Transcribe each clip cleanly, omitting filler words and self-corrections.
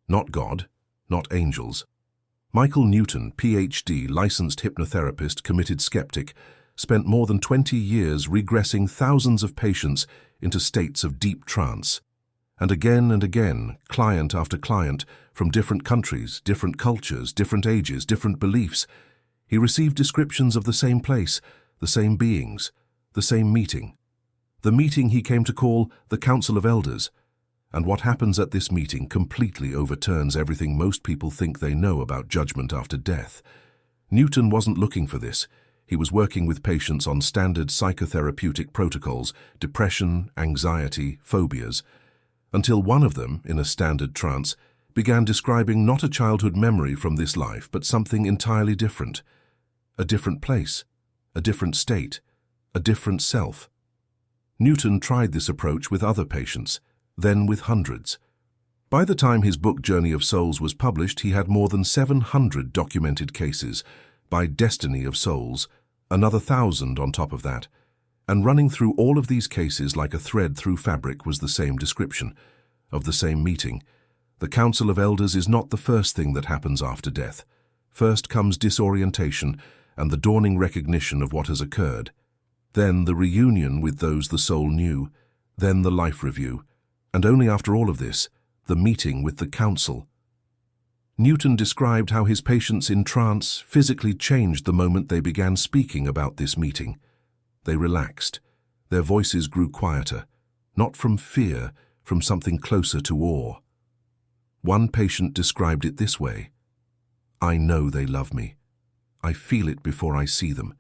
Not God, not angels. Michael Newton, PhD, licensed hypnotherapist, committed skeptic, spent more than 20 years regressing thousands of patients into states of deep trance. And again, client after client, from different countries, different cultures, different ages, different beliefs, he received descriptions of the same place, the same beings, the same meeting. The meeting he came to call the Council of Elders. And what happens at this meeting completely overturns everything most people think they know about judgment after death. Newton wasn't looking for this. He was working with patients on standard psychotherapeutic protocols, depression, anxiety, phobias, until one of them, in a standard trance, began describing not a childhood memory from this life, but something entirely different. A different place, a different state, a different self. Newton tried this approach with other patients, then with hundreds. By the time his book Journey of Souls was published, he had more than 700 documented cases. By Destiny of Souls, another 1,000 on top of that. And running through all of these cases like a thread through fabric was the same description of the same meeting. The Council of Elders is not the first thing that happens after death. First comes disorientation and the dawning recognition of what has occurred. Then the reunion with those the soul knew. Then the life review. And only after all of this, the meeting with the council. Newton described how his patients in trance physically changed the moment they began speaking about this meeting. They relaxed. Their voices grew quieter, not from fear, from something closer to awe. One patient described it this way: "I know they love me. I feel it before I see them.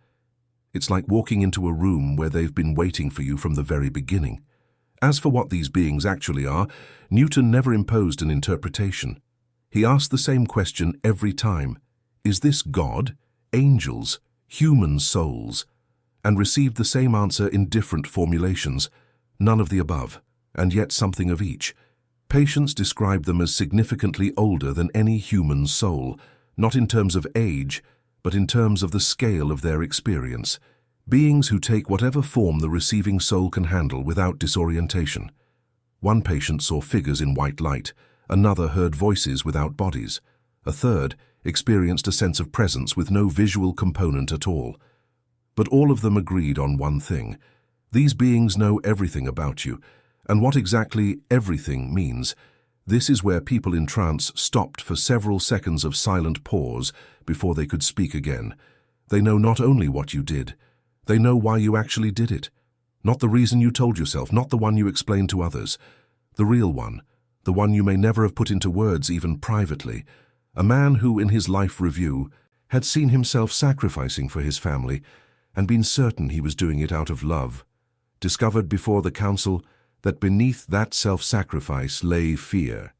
It's like walking into a room where they've been waiting for you from the very beginning." As for what these beings actually are, Newton never imposed an interpretation. He asked the same question every time: is this God, angels, human souls? And received the same answer in different formulations, none of the above, and yet something of each. Patients described them as significantly older than any human soul, not in terms of age, but in terms of the scale of their experience. Beings who take whatever form the receiving soul can handle without disorientation. One patient saw figures in white light, another heard voices without bodies, a third experienced a sense of presence with no visual component at all. But all of them agreed on one thing: these beings know everything about you, and what exactly everything means. This is where people in trance stopped for several seconds of silent pause before they could speak again. They know not only what you did, they know why you actually did it. Not the reason you told yourself, not the one you explained to others. The real one, the one you may never have put into words even privately. A man who, in his life review, had seen himself sacrificing for his family and been certain he was doing it out of love, discovered before the council that beneath that self-sacrifice lay fear.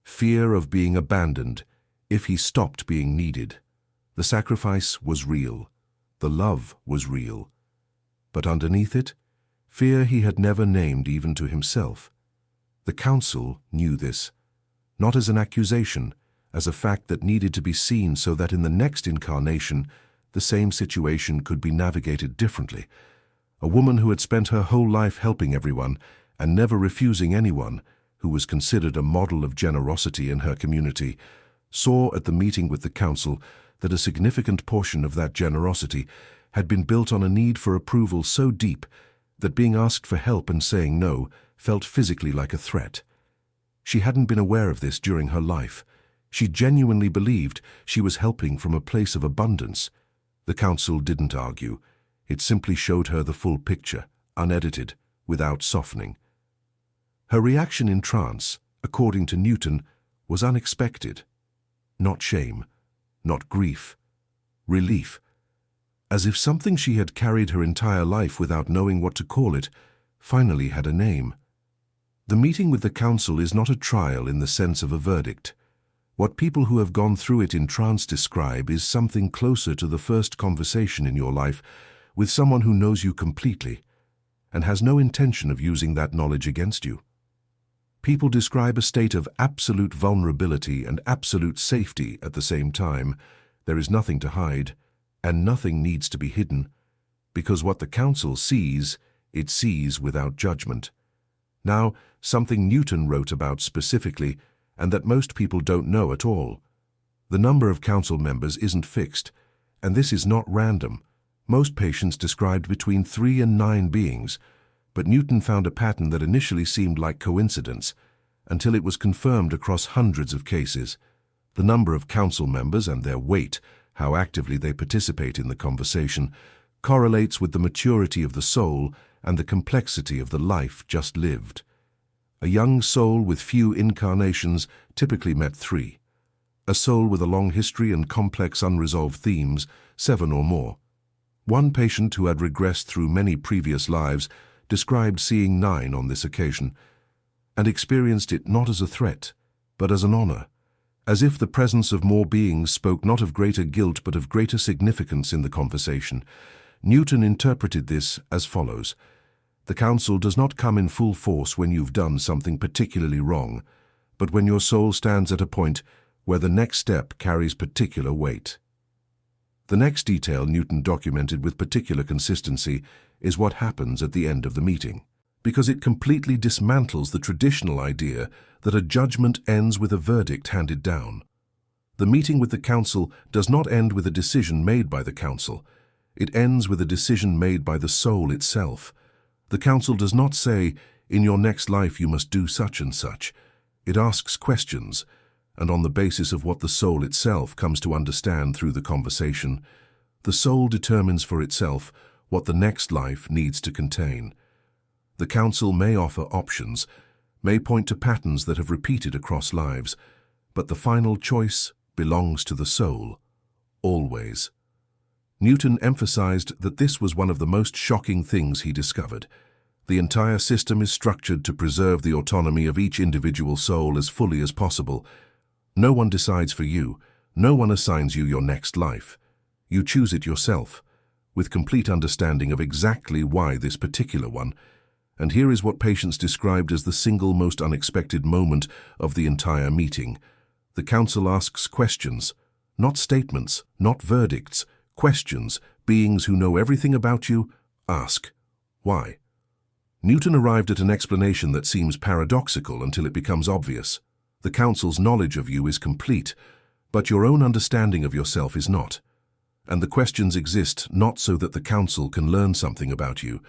Fear of being abandoned if he stopped being needed. The sacrifice was real. The love was real. But underneath it, fear he had never named even to himself. The council knew this, not as an accusation, as a fact that needed to be seen so that in the next incarnation, the same situation could be navigated differently. A woman who had spent her whole life helping everyone and never refusing anyone, who was considered a model of generosity in her community, saw at the meeting with the council that a significant portion of that generosity had been built on a need for approval so deep that being asked for help and saying no felt physically like a threat. She hadn't been aware of this during her life. She genuinely believed she was helping from a place of abundance. The council didn't argue. It simply showed her the full picture, unedited, without softening. Her reaction in trance, according to Newton, was unexpected. Not shame, not grief, relief. As if something she had carried her entire life without knowing what to call it, finally had a name. The meeting with the council is not a trial in the sense of a verdict. What people who have gone through it in trance describe is something closer to the first conversation in your life with someone who knows you completely and has no intention of using that knowledge against you. People describe a state of absolute vulnerability and absolute safety at the same time. There is nothing to hide, and nothing needs to be hidden, because what the council sees, it sees without judgment. Now, something Newton wrote about specifically, and that most people don't know at all. The number of council members isn't fixed, and this is not random. Most patients described between 3 and 9 beings, but Newton found a pattern that initially seemed like coincidence, until it was confirmed across hundreds of cases. The number of council members and their weight, how actively they participate in the conversation, correlates with the maturity of the soul and the complexity of the life just lived. A young soul with few incarnations typically met 3. A soul with a long history and complex unresolved themes, 7 or more. One patient who had regressed through many previous lives described seeing 9 on this occasion, and experienced it not as a threat, but as an honor, as if the presence of more beings spoke not of greater guilt but of greater significance in the conversation. Newton interpreted this as follows: the council does not come in full force when you've done something particularly wrong, but when your soul stands at a point where the next step carries particular weight. The next detail Newton documented with particular consistency is what happens at the end of the meeting, because it completely dismantles the traditional idea that a judgment ends with a verdict handed down. The meeting with the council does not end with a decision made by the council. It ends with a decision made by the soul itself. The council does not say, "In your next life you must do such and such." It asks questions, and on the basis of what the soul itself comes to understand through the conversation, the soul determines for itself what the next life needs to contain. The council may offer options, may point to patterns that have repeated across lives, but the final choice belongs to the soul, always. Newton emphasized that this was one of the most shocking things he discovered. The entire system is structured to preserve the autonomy of each individual soul as fully as possible. No one decides for you. No one assigns you your next life. You choose it yourself, with complete understanding of exactly why this particular one. And here is what patients described as the single most unexpected moment of the entire meeting. The council asks questions, not statements, not verdicts, questions. Beings who know everything about you ask, why? Newton arrived at an explanation that seems paradoxical until it becomes obvious. The council's knowledge of you is complete, but your own understanding of yourself is not. And the questions exist not so that the council can learn something about you.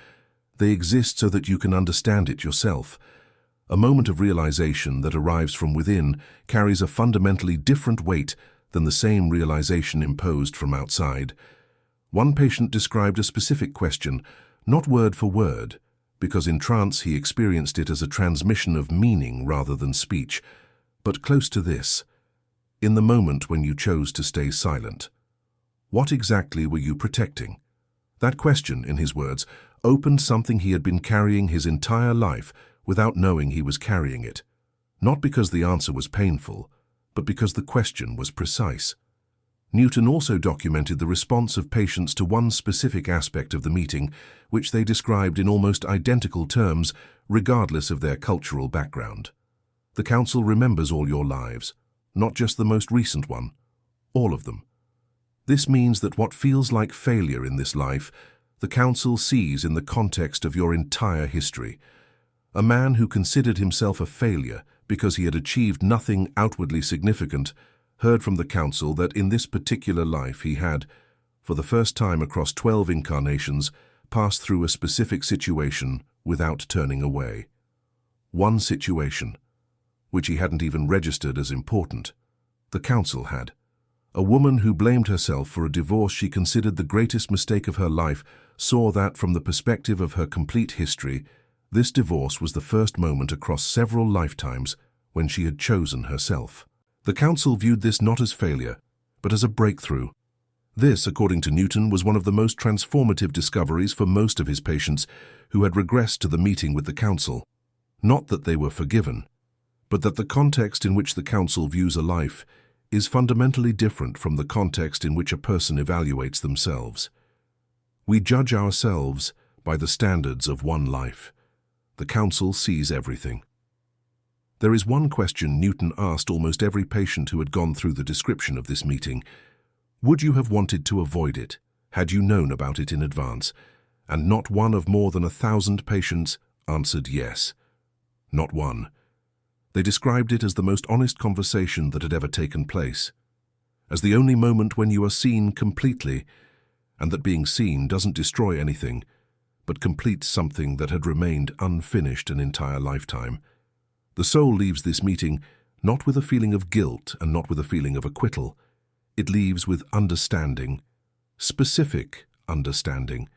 They exist so that you can understand it yourself. A moment of realization that arrives from within carries a fundamentally different weight than the same realization imposed from outside. One patient described a specific question, not word for word, because in trance he experienced it as a transmission of meaning rather than speech, but close to this: in the moment when you chose to stay silent, what exactly were you protecting? That question, in his words, opened something he had been carrying his entire life without knowing he was carrying it, not because the answer was painful, but because the question was precise. Newton also documented the response of patients to one specific aspect of the meeting, which they described in almost identical terms, regardless of their cultural background. The council remembers all your lives, not just the most recent one, all of them. This means that what feels like failure in this life, the council sees in the context of your entire history. A man who considered himself a failure because he had achieved nothing outwardly significant heard from the council that in this particular life he had, for the first time across 12 incarnations, passed through a specific situation without turning away. One situation, which he hadn't even registered as important. The council had. A woman who blamed herself for a divorce she considered the greatest mistake of her life saw that, from the perspective of her complete history, this divorce was the first moment across several lifetimes when she had chosen herself. The council viewed this not as failure, but as a breakthrough. This, according to Newton, was one of the most transformative discoveries for most of his patients who had regressed to the meeting with the council. Not that they were forgiven, but that the context in which the council views a life is fundamentally different from the context in which a person evaluates themselves. We judge ourselves by the standards of one life. The council sees everything. There is one question Newton asked almost every patient who had gone through the description of this meeting. Would you have wanted to avoid it, had you known about it in advance? And not one of more than 1,000 patients answered yes. Not one. They described it as the most honest conversation that had ever taken place, as the only moment when you are seen completely, and that being seen doesn't destroy anything, but completes something that had remained unfinished an entire lifetime. The soul leaves this meeting not with a feeling of guilt and not with a feeling of acquittal. It leaves with understanding, specific understanding.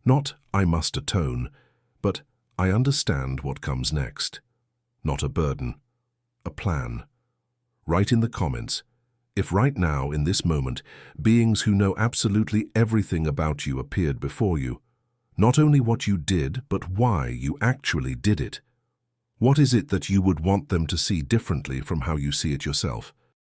Not, I must atone, but I understand what comes next. Not a burden, a plan. Write in the comments, if right now, in this moment, beings who know absolutely everything about you appeared before you, not only what you did, but why you actually did it. What is it that you would want them to see differently from how you see it yourself?